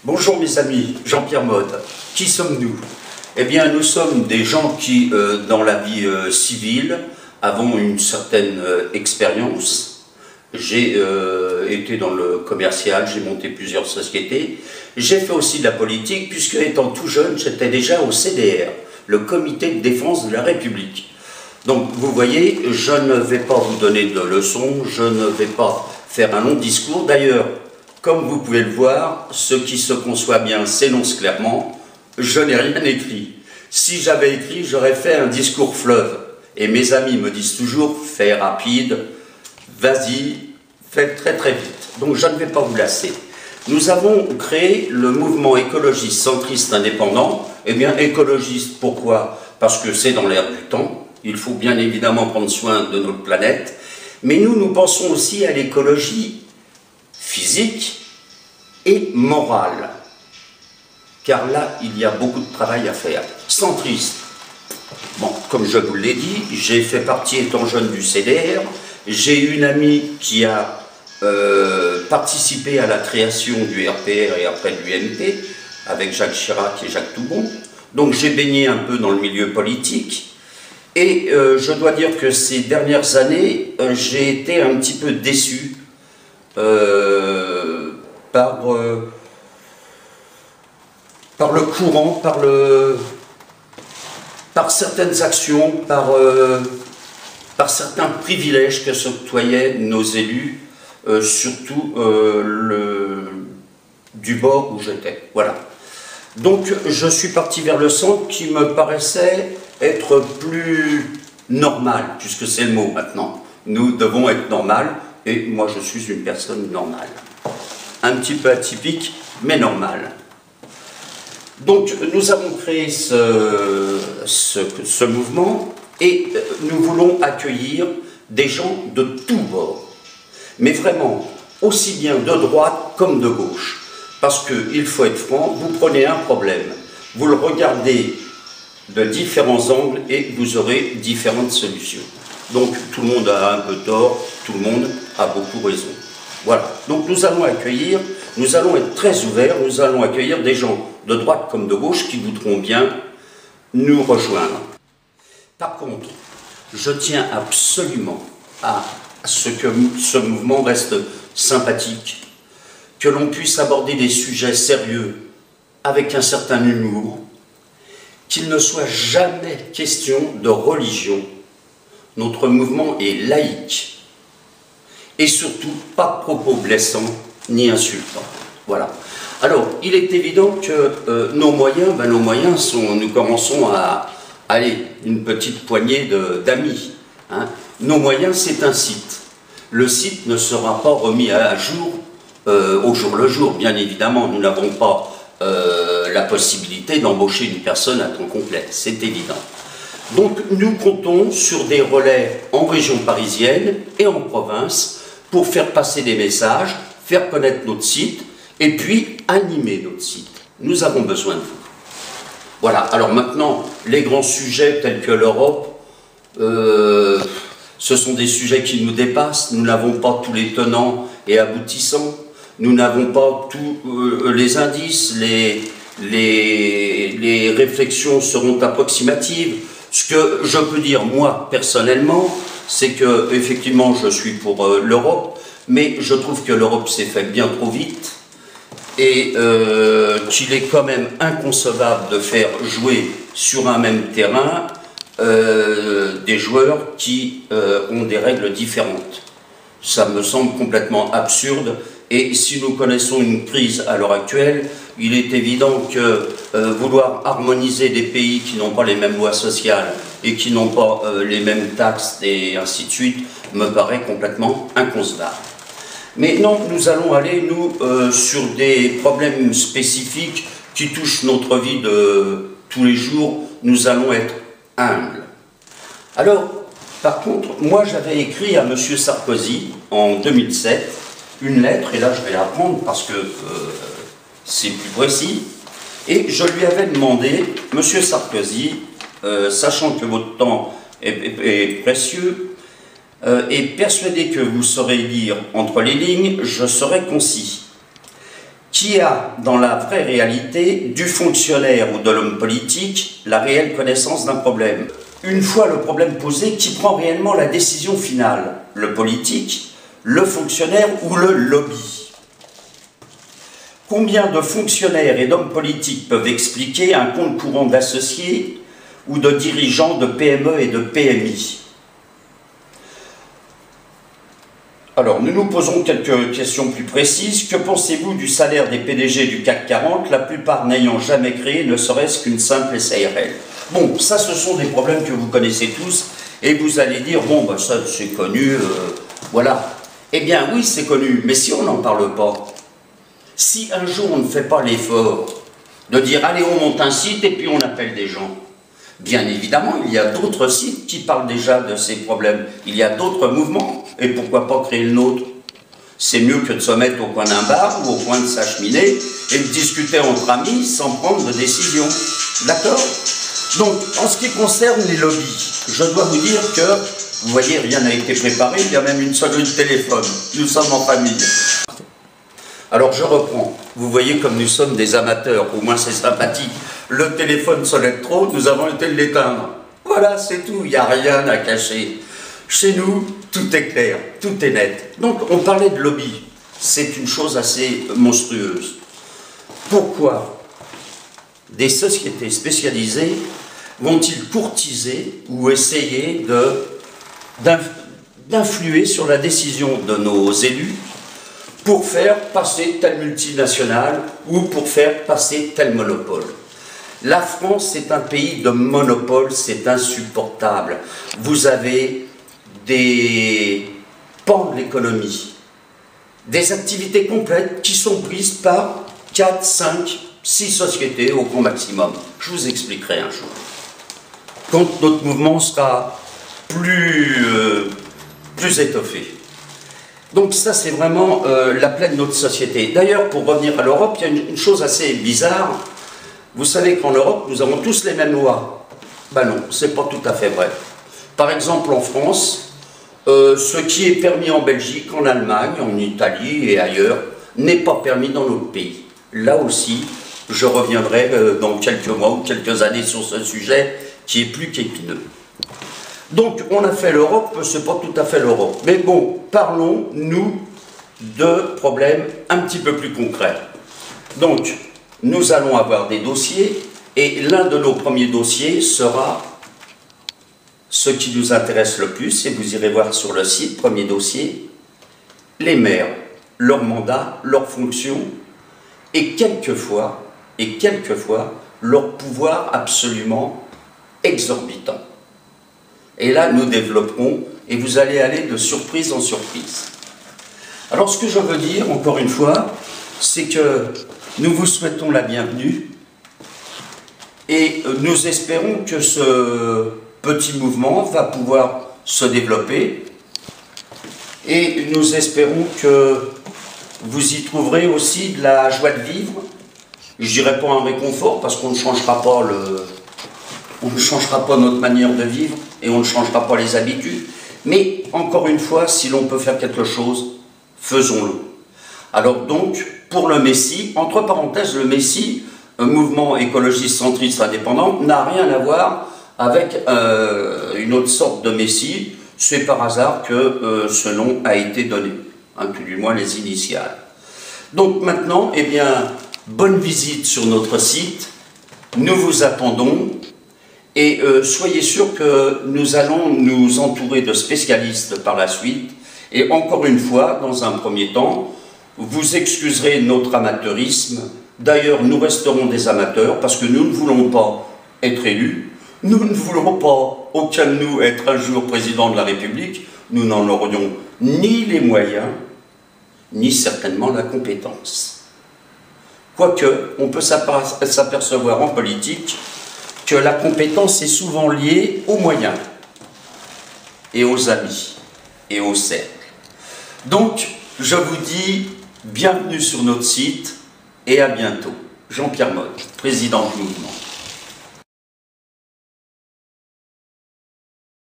Bonjour mes amis, Jean-Pierre Mode. Qui sommes-nous? Eh bien, nous sommes des gens qui, dans la vie civile, avons une certaine expérience. J'ai été dans le commercial, j'ai monté plusieurs sociétés. J'ai fait aussi de la politique, puisque étant tout jeune, j'étais déjà au CDR, le Comité de défense de la République. Donc, vous voyez, je ne vais pas vous donner de leçons, je ne vais pas faire un long discours. D'ailleurs, comme vous pouvez le voir, ce qui se conçoit bien s'énonce clairement. Je n'ai rien écrit. Si j'avais écrit, j'aurais fait un discours fleuve. Et mes amis me disent toujours, fais rapide, vas-y, fais très très vite. Donc je ne vais pas vous lasser. Nous avons créé le mouvement écologiste centriste indépendant. Eh bien, écologiste, pourquoi? Parce que c'est dans l'air du temps. Il faut bien évidemment prendre soin de notre planète. Mais nous pensons aussi à l'écologie physique et morale. Car là, il y a beaucoup de travail à faire. Centriste. Bon, comme je vous l'ai dit, j'ai fait partie, étant jeune, du CDR. J'ai une amie qui a participé à la création du RPR et après de l'UMP, avec Jacques Chirac et Jacques Toubon. Donc j'ai baigné un peu dans le milieu politique. Et je dois dire que ces dernières années, j'ai été un petit peu déçu par le courant, par certaines actions, par certains privilèges que s'octroyaient nos élus, surtout du bord où j'étais. Voilà. Donc je suis parti vers le centre qui me paraissait être plus normal, puisque c'est le mot maintenant. Nous devons être normal, et moi je suis une personne normale. Un petit peu atypique, mais normale. Donc nous avons créé ce mouvement et nous voulons accueillir des gens de tous bords. Mais vraiment, aussi bien de droite comme de gauche. Parce qu'il faut être franc, vous prenez un problème, vous le regardez de différents angles et vous aurez différentes solutions. Donc tout le monde a un peu tort, tout le monde a beaucoup raison. Voilà, donc nous allons accueillir, nous allons être très ouverts, nous allons accueillir des gens de droite comme de gauche qui voudront bien nous rejoindre. Par contre, je tiens absolument à ce que ce mouvement reste sympathique, que l'on puisse aborder des sujets sérieux avec un certain humour, qu'il ne soit jamais question de religion. Notre mouvement est laïque. Et surtout, pas de propos blessants ni insultants. Voilà. Alors, il est évident que nos moyens sont, nous commençons à aller une petite poignée d'amis. Hein. Nos moyens, c'est un site. Le site ne sera pas remis à jour au jour le jour, bien évidemment. Nous n'avons pas la possibilité d'embaucher une personne à temps complet, c'est évident. Donc, nous comptons sur des relais en région parisienne et en province pour faire passer des messages, faire connaître notre site, et puis animer notre site. Nous avons besoin de vous. Voilà, alors maintenant, les grands sujets tels que l'Europe, ce sont des sujets qui nous dépassent, nous n'avons pas tous les tenants et aboutissants, nous n'avons pas tous les indices, les réflexions seront approximatives. Ce que je peux dire, moi, personnellement, c'est que, effectivement, je suis pour l'Europe, mais je trouve que l'Europe s'est fait bien trop vite et qu'il est quand même inconcevable de faire jouer sur un même terrain des joueurs qui ont des règles différentes. Ça me semble complètement absurde et si nous connaissons une crise à l'heure actuelle, il est évident que vouloir harmoniser des pays qui n'ont pas les mêmes lois sociales et qui n'ont pas les mêmes taxes et ainsi de suite, me paraît complètement inconcevable. Mais non, nous allons aller, nous, sur des problèmes spécifiques qui touchent notre vie de tous les jours. Nous allons être humbles. Alors, par contre, moi j'avais écrit à M. Sarkozy en 2007 une lettre, et là je vais la prendre parce que c'est plus précis, et je lui avais demandé, M. Sarkozy, sachant que votre temps est précieux, et persuadé que vous saurez lire entre les lignes, je serai concis. qui a, dans la vraie réalité, du fonctionnaire ou de l'homme politique, la réelle connaissance d'un problème. Une fois le problème posé, qui prend réellement la décision finale? Le politique, le fonctionnaire ou le lobby? Combien de fonctionnaires et d'hommes politiques peuvent expliquer un compte courant d'associés ou de dirigeants de PME et de PMI? Alors, nous nous posons quelques questions plus précises. Que pensez-vous du salaire des PDG du CAC 40, la plupart n'ayant jamais créé ne serait-ce qu'une simple SARL? Bon, ça, ce sont des problèmes que vous connaissez tous, et vous allez dire, bon, ben, ça, c'est connu, voilà. Eh bien, oui, c'est connu, mais si on n'en parle pas, si un jour on ne fait pas l'effort de dire, allez, on monte un site et puis on appelle des gens, bien évidemment, il y a d'autres sites qui parlent déjà de ces problèmes. Il y a d'autres mouvements, et pourquoi pas créer le nôtre? C'est mieux que de se mettre au coin d'un bar ou au coin de sa cheminée et de discuter entre amis sans prendre de décision. D'accord? Donc, en ce qui concerne les lobbies, je dois vous dire que, vous voyez, rien n'a été préparé, il y a même une sonnerie de téléphone. Nous sommes en famille. Alors, je reprends. Vous voyez comme nous sommes des amateurs, au moins c'est sympathique. Le téléphone sonnait trop, nous avons été l'éteindre. Voilà, c'est tout, il n'y a rien à cacher. Chez nous, tout est clair, tout est net. Donc, on parlait de lobby. C'est une chose assez monstrueuse. Pourquoi des sociétés spécialisées vont-ils courtiser ou essayer d'influer sur la décision de nos élus pour faire passer telle multinationale ou pour faire passer tel monopole? La France est un pays de monopole, c'est insupportable. Vous avez des pans de l'économie, des activités complètes qui sont prises par 4, 5, 6 sociétés au grand maximum. Je vous expliquerai un jour. Quand notre mouvement sera plus étoffé. Donc ça, c'est vraiment la plaie de notre société. D'ailleurs, pour revenir à l'Europe, il y a une chose assez bizarre. Vous savez qu'en Europe, nous avons tous les mêmes lois. Ben non, c'est pas tout à fait vrai. Par exemple, en France, ce qui est permis en Belgique, en Allemagne, en Italie et ailleurs, n'est pas permis dans notre pays. Là aussi, je reviendrai dans quelques mois ou quelques années sur ce sujet qui est plus qu'épineux. Donc, on a fait l'Europe, c'est pas tout à fait l'Europe. Mais bon, parlons, nous, de problèmes un petit peu plus concrets. Donc, nous allons avoir des dossiers, et l'un de nos premiers dossiers sera ce qui nous intéresse le plus, et vous irez voir sur le site, premier dossier, les maires, leur mandat, leurs fonctions, et quelquefois, leur pouvoir absolument exorbitant. Et là, nous développerons, et vous allez aller de surprise en surprise. Alors, ce que je veux dire, encore une fois, c'est que nous vous souhaitons la bienvenue, et nous espérons que ce petit mouvement va pouvoir se développer, et nous espérons que vous y trouverez aussi de la joie de vivre. Je dirais pas un réconfort, parce qu'on ne changera pas notre manière de vivre, et on ne changera pas les habitudes. Mais, encore une fois, si l'on peut faire quelque chose, faisons-le. Alors donc, pour le Messie, entre parenthèses, le Messie, un mouvement écologiste centriste indépendant, n'a rien à voir avec une autre sorte de Messie. C'est par hasard que ce nom a été donné, hein, tout du moins les initiales. Donc maintenant, eh bien, bonne visite sur notre site, nous vous attendons, et soyez sûrs que nous allons nous entourer de spécialistes par la suite, et encore une fois, dans un premier temps, vous excuserez notre amateurisme. D'ailleurs, nous resterons des amateurs, parce que nous ne voulons pas être élus, nous ne voulons pas, aucun de nous, être un jour président de la République, nous n'en aurions ni les moyens, ni certainement la compétence. Quoique, on peut s'apercevoir en politique que la compétence est souvent liée aux moyens, et aux amis, et aux cercles. Donc, je vous dis bienvenue sur notre site, et à bientôt. Jean-Pierre Motte, président du mouvement.